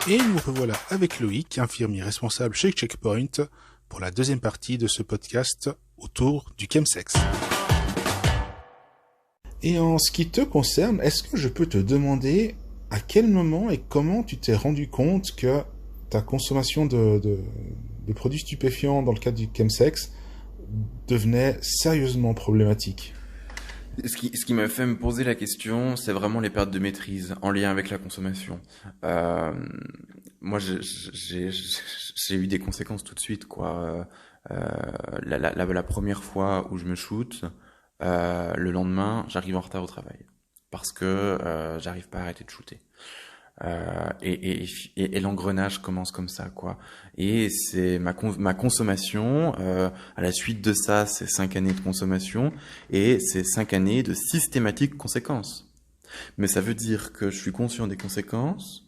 Et nous revoilà avec Loïc, infirmier responsable chez Checkpoint, pour la deuxième partie de ce podcast autour du chemsex. Et en ce qui te concerne, est-ce que je peux te demander à quel moment et comment tu t'es rendu compte que ta consommation de produits stupéfiants dans le cadre du chemsex devenait sérieusement problématique? Ce qui m'a fait me poser la question, c'est vraiment les pertes de maîtrise en lien avec la consommation. Moi, j'ai eu des conséquences tout de suite, quoi. La première fois où je me shoot, le lendemain, j'arrive en retard au travail parce que j'arrive pas à arrêter de shooter. Et l'engrenage commence comme ça, quoi. Et c'est ma consommation, à la suite de ça, c'est 5 années de consommation, et c'est 5 années de systématiques conséquences. Mais ça veut dire que je suis conscient des conséquences.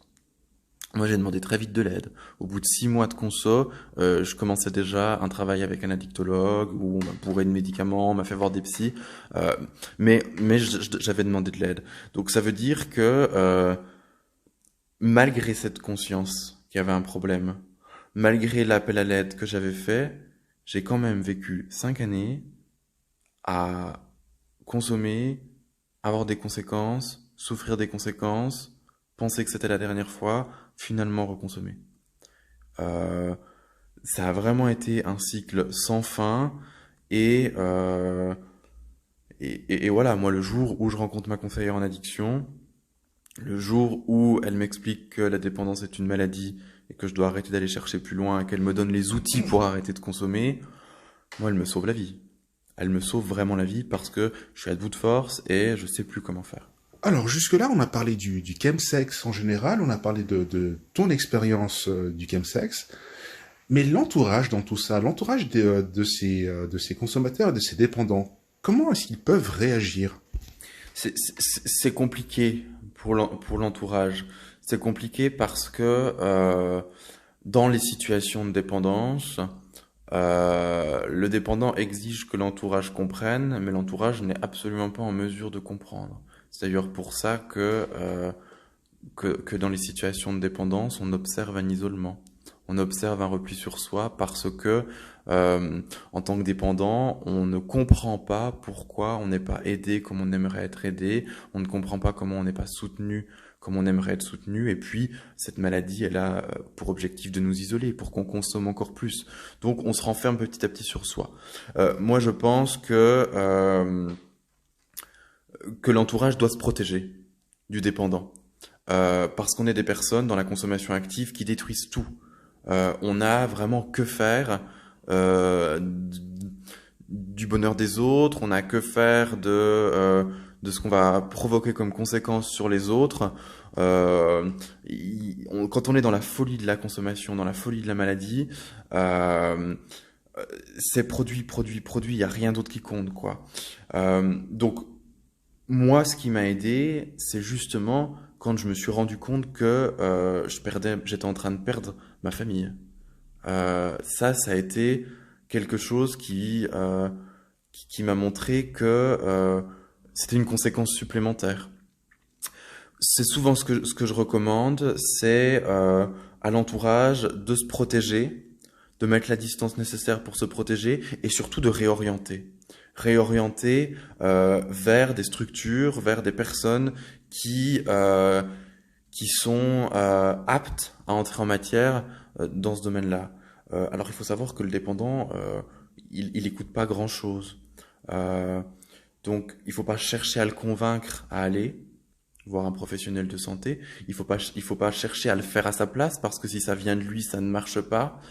Moi, j'ai demandé très vite de l'aide. Au bout de 6 mois de conso, je commençais déjà un travail avec un addictologue, où on m'a bourré de médicaments, on m'a fait voir des psys, mais j'avais demandé de l'aide. Donc ça veut dire que malgré cette conscience qu'il y avait un problème, malgré l'appel à l'aide que j'avais fait, j'ai quand même vécu 5 années à consommer, avoir des conséquences, souffrir des conséquences, penser que c'était la dernière fois, finalement reconsommer. Ça a vraiment été un cycle sans fin et voilà, moi le jour où je rencontre ma conseillère en addiction, le jour où elle m'explique que la dépendance est une maladie et que je dois arrêter d'aller chercher plus loin, qu'elle me donne les outils pour arrêter de consommer, moi, elle me sauve la vie. Elle me sauve vraiment la vie parce que je suis à bout de force et je sais plus comment faire. Alors jusque-là, on a parlé du chemsex en général, on a parlé de ton expérience du chemsex, mais l'entourage dans tout ça, l'entourage de ces consommateurs et de ces dépendants, comment est-ce qu'ils peuvent réagir? C'est compliqué pour l'entourage. C'est compliqué parce que dans les situations de dépendance, le dépendant exige que l'entourage comprenne, mais l'entourage n'est absolument pas en mesure de comprendre. C'est d'ailleurs pour ça que dans les situations de dépendance, on observe un isolement. On observe un repli sur soi parce que, en tant que dépendant, on ne comprend pas pourquoi on n'est pas aidé comme on aimerait être aidé, on ne comprend pas comment on n'est pas soutenu comme on aimerait être soutenu, et puis cette maladie, elle a pour objectif de nous isoler, pour qu'on consomme encore plus. Donc on se renferme petit à petit sur soi. Moi je pense que l'entourage doit se protéger du dépendant. Parce qu'on est des personnes dans la consommation active qui détruisent tout. On a vraiment que faire du bonheur des autres, on a que faire de ce qu'on va provoquer comme conséquence sur les autres. Quand on est dans la folie de la consommation, dans la folie de la maladie, c'est produit, il n'y a rien d'autre qui compte, quoi. Donc, moi, ce qui m'a aidé, c'est justement quand je me suis rendu compte que j'étais en train de perdre ma famille. Ça a été quelque chose qui m'a montré que c'était une conséquence supplémentaire. C'est souvent ce que je recommande, c'est à l'entourage de se protéger, de mettre la distance nécessaire pour se protéger et surtout de réorienter. Réorienter vers des structures, vers des personnes qui sont aptes à entrer en matière dans ce domaine-là. Alors il faut savoir que le dépendant, il écoute pas grand-chose. Donc il faut pas chercher à le convaincre à aller voir un professionnel de santé. Il faut pas chercher à le faire à sa place parce que si ça vient de lui, ça ne marche pas.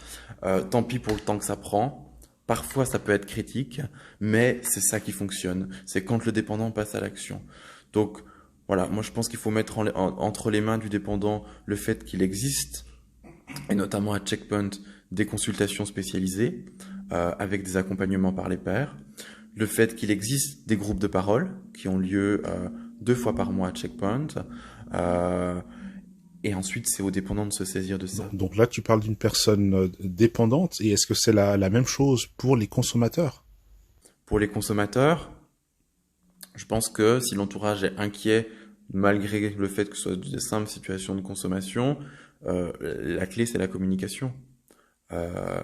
Tant pis pour le temps que ça prend. Parfois, ça peut être critique, mais c'est ça qui fonctionne. C'est quand le dépendant passe à l'action. Donc, voilà, moi je pense qu'il faut mettre entre les mains du dépendant le fait qu'il existe, et notamment à Checkpoint, des consultations spécialisées, avec des accompagnements par les pairs. Le fait qu'il existe des groupes de parole qui ont lieu 2 fois par mois à Checkpoint. Et ensuite, c'est aux dépendants de se saisir de ça. Donc là, tu parles d'une personne dépendante, et est-ce que c'est la même chose pour les consommateurs? Pour les consommateurs, je pense que si l'entourage est inquiet malgré le fait que ce soit des simples situations de consommation, la clé c'est la communication. Euh,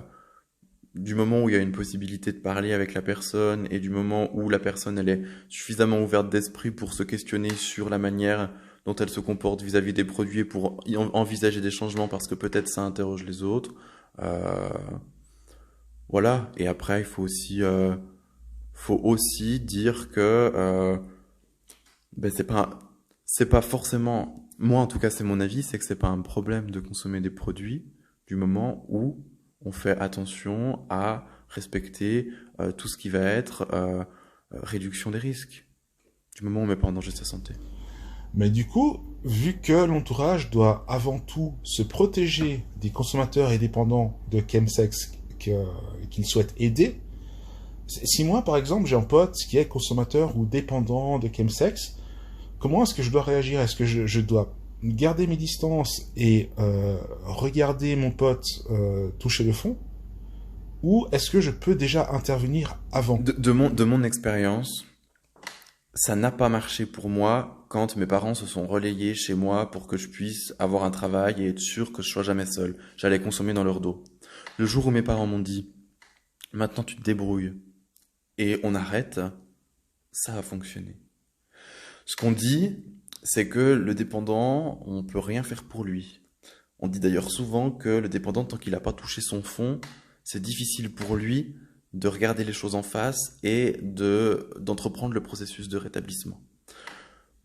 du moment où il y a une possibilité de parler avec la personne et du moment où la personne elle est suffisamment ouverte d'esprit pour se questionner sur la manière dont elle se comporte vis-à-vis des produits et pour envisager des changements parce que peut-être ça interroge les autres. Euh, voilà. Et après, faut aussi dire que ben c'est pas forcément, moi en tout cas c'est mon avis, c'est que c'est pas un problème de consommer des produits du moment où on fait attention à respecter tout ce qui va être réduction des risques, du moment où on met pas en danger sa santé. Mais du coup, vu que l'entourage doit avant tout se protéger des consommateurs et dépendants de chemsex qu'il souhaite aider, si moi par exemple j'ai un pote qui est consommateur ou dépendant de chemsex, comment est-ce que je dois réagir? Est-ce que je dois garder mes distances et regarder mon pote toucher le fond? Ou est-ce que je peux déjà intervenir avant? De mon expérience, ça n'a pas marché pour moi quand mes parents se sont relayés chez moi pour que je puisse avoir un travail et être sûr que je sois jamais seul. J'allais consommer dans leur dos. Le jour où mes parents m'ont dit, maintenant tu te débrouilles et on arrête, ça a fonctionné. Ce qu'on dit, c'est que le dépendant, on peut rien faire pour lui. On dit d'ailleurs souvent que le dépendant, tant qu'il n'a pas touché son fond, c'est difficile pour lui de regarder les choses en face et d'entreprendre le processus de rétablissement.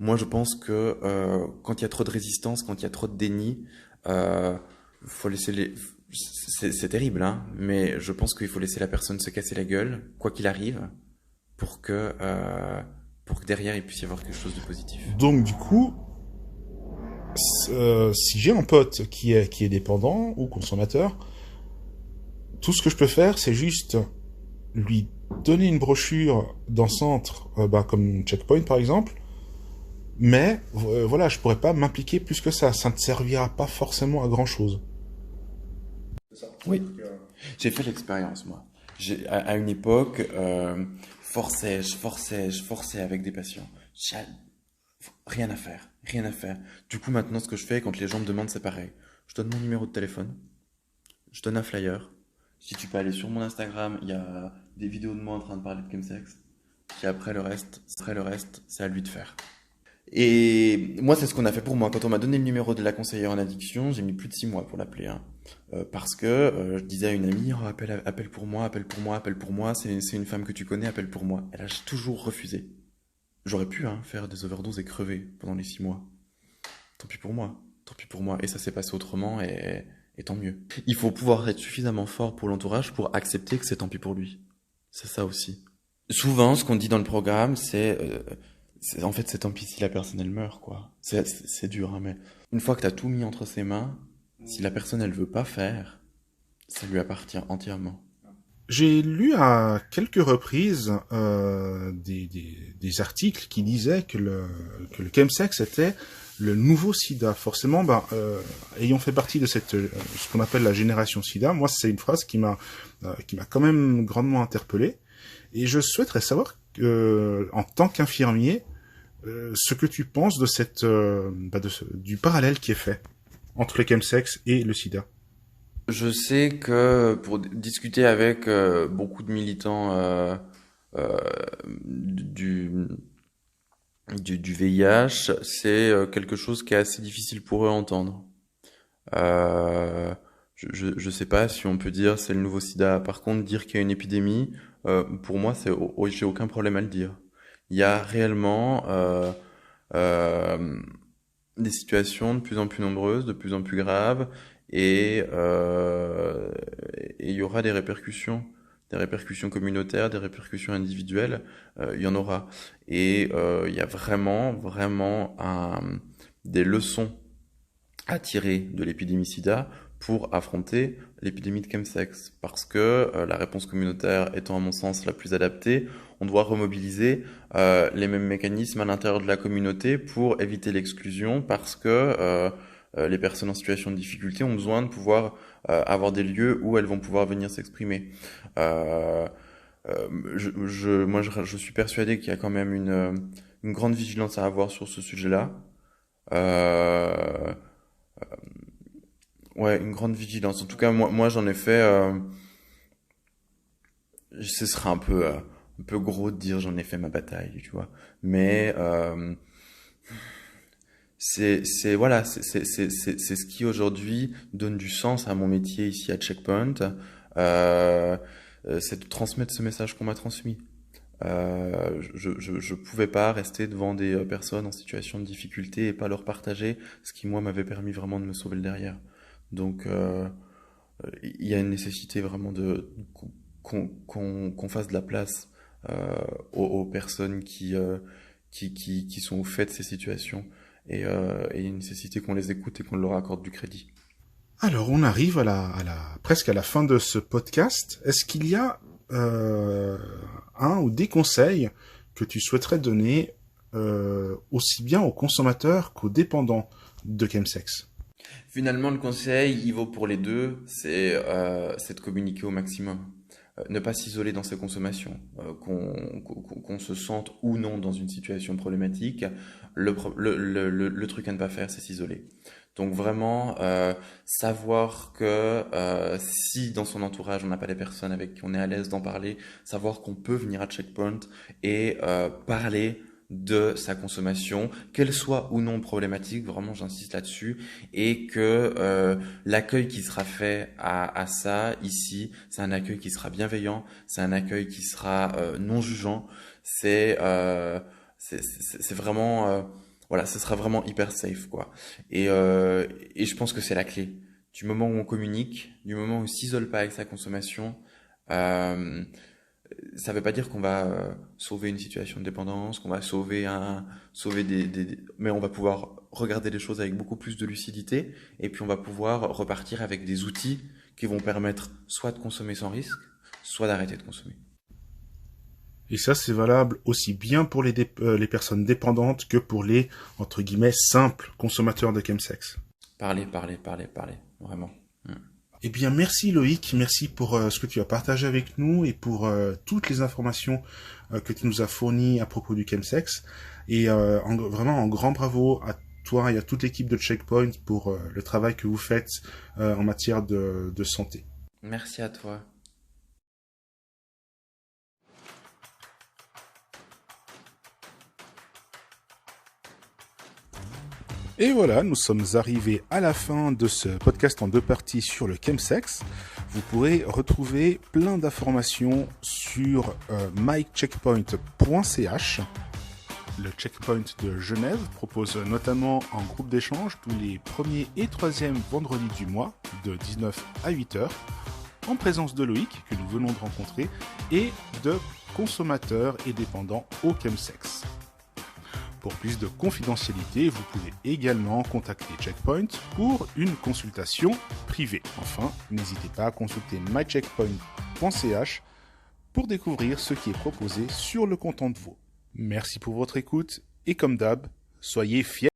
Moi, je pense que quand il y a trop de résistance, quand il y a trop de déni, faut laisser les... C'est terrible, hein, mais je pense qu'il faut laisser la personne se casser la gueule, quoi qu'il arrive, pour que derrière il puisse y avoir quelque chose de positif. Donc du coup, si j'ai un pote qui est dépendant ou consommateur, tout ce que je peux faire, c'est juste lui donner une brochure d'un centre, comme Checkpoint par exemple, mais voilà, je pourrais pas m'impliquer plus que ça ne servira pas forcément à grand chose. Oui, j'ai fait l'expérience, moi. À une époque, je forçais avec des patients. Rien à faire, rien à faire. Du coup, maintenant, ce que je fais quand les gens me demandent, c'est pareil. Je donne mon numéro de téléphone, je donne un flyer. Si tu peux aller sur mon Instagram, il y a des vidéos de moi en train de parler de chemsex. Puis après le reste, c'est à lui de faire. Et moi, c'est ce qu'on a fait pour moi. Quand on m'a donné le numéro de la conseillère en addiction, j'ai mis plus de 6 mois pour l'appeler, hein. Parce que je disais à une amie, oh, appelle pour moi, appelle pour moi, appelle pour moi, c'est une femme que tu connais, appelle pour moi. Elle a toujours refusé. J'aurais pu faire des overdoses et crever pendant les 6 mois. Tant pis pour moi, tant pis pour moi. Et ça s'est passé autrement et tant mieux. Il faut pouvoir être suffisamment fort pour l'entourage pour accepter que c'est tant pis pour lui. C'est ça aussi. Souvent, ce qu'on dit dans le programme, en fait, c'est tant pis si la personne elle meurt, quoi. C'est dur, hein, mais une fois que t'as tout mis entre ses mains, si la personne elle veut pas faire, ça lui appartient entièrement. J'ai lu à quelques reprises des articles qui disaient que le chemsex était le nouveau sida. Forcément, ayant fait partie de ce qu'on appelle la génération sida, moi c'est une phrase qui m'a quand même grandement interpellé. Et je souhaiterais savoir, en tant qu'infirmier, ce que tu penses de du parallèle qui est fait entre le chemsex et le sida. Je sais que pour discuter avec beaucoup de militants du, du VIH, c'est quelque chose qui est assez difficile pour eux à entendre. Je sais pas si on peut dire c'est le nouveau sida. Par contre, dire qu'il y a une épidémie, pour moi, j'ai aucun problème à le dire. Il y a réellement euh, des situations de plus en plus nombreuses, de plus en plus graves, et il y aura des répercussions communautaires, des répercussions individuelles, il y en aura. Et il y a vraiment, vraiment des leçons à tirer de l'épidémie sida pour affronter l'épidémie de chemsex. Parce que la réponse communautaire étant à mon sens la plus adaptée, on doit remobiliser les mêmes mécanismes à l'intérieur de la communauté pour éviter l'exclusion parce que les personnes en situation de difficulté ont besoin de pouvoir avoir des lieux où elles vont pouvoir venir s'exprimer. Euh, moi, je suis persuadé qu'il y a quand même une grande vigilance à avoir sur ce sujet-là. Euh, ouais, une grande vigilance. En tout cas, moi j'en ai fait. Ce serait un peu gros de dire j'en ai fait ma bataille, tu vois. Mais voilà, c'est ce qui aujourd'hui donne du sens à mon métier ici à Checkpoint. Euh, c'est de transmettre ce message qu'on m'a transmis. Je pouvais pas rester devant des personnes en situation de difficulté et pas leur partager ce qui moi m'avait permis vraiment de me sauver le derrière. Donc il y a une nécessité vraiment de qu'on fasse de la place aux personnes qui sont au fait de ces situations et une nécessité qu'on les écoute et qu'on leur accorde du crédit. Alors, on arrive presque à la fin de ce podcast. Est-ce qu'il y a un ou des conseils que tu souhaiterais donner aussi bien aux consommateurs qu'aux dépendants de chemsex? Finalement, le conseil, il vaut pour les deux, c'est de communiquer au maximum. Ne pas s'isoler dans ses consommations, qu'on se sente ou non dans une situation problématique, le truc à ne pas faire, c'est s'isoler. Donc vraiment, savoir que si dans son entourage on n'a pas des personnes avec qui on est à l'aise d'en parler, savoir qu'on peut venir à Checkpoint et parler de sa consommation, qu'elle soit ou non problématique, vraiment j'insiste là-dessus, et que l'accueil qui sera fait à ça ici, c'est un accueil qui sera bienveillant, c'est un accueil qui sera non jugeant, c'est vraiment voilà, ce sera vraiment hyper safe quoi. Et je pense que c'est la clé. Du moment où on communique, du moment où on s'isole pas avec sa consommation, euh, ça veut pas dire qu'on va sauver une situation de dépendance, qu'on va sauver mais on va pouvoir regarder les choses avec beaucoup plus de lucidité, et puis on va pouvoir repartir avec des outils qui vont permettre soit de consommer sans risque, soit d'arrêter de consommer. Et ça, c'est valable aussi bien pour les personnes dépendantes que pour les, entre guillemets, simples consommateurs de chemsex. Parler, vraiment. Eh bien, merci Loïc, merci pour ce que tu as partagé avec nous et pour toutes les informations que tu nous as fournies à propos du chemsex. Et vraiment, un grand bravo à toi et à toute l'équipe de Checkpoint pour le travail que vous faites en matière de santé. Merci à toi. Et voilà, nous sommes arrivés à la fin de ce podcast en deux parties sur le chemsex. Vous pourrez retrouver plein d'informations sur mycheckpoint.ch. Le Checkpoint de Genève propose notamment un groupe d'échange tous les premiers et troisièmes vendredis du mois de 19 à 8 heures, en présence de Loïc, que nous venons de rencontrer, et de consommateurs et dépendants au chemsex. Pour plus de confidentialité, vous pouvez également contacter Checkpoint pour une consultation privée. Enfin, n'hésitez pas à consulter mycheckpoint.ch pour découvrir ce qui est proposé sur le compte de vous. Merci pour votre écoute et comme d'hab, soyez fiers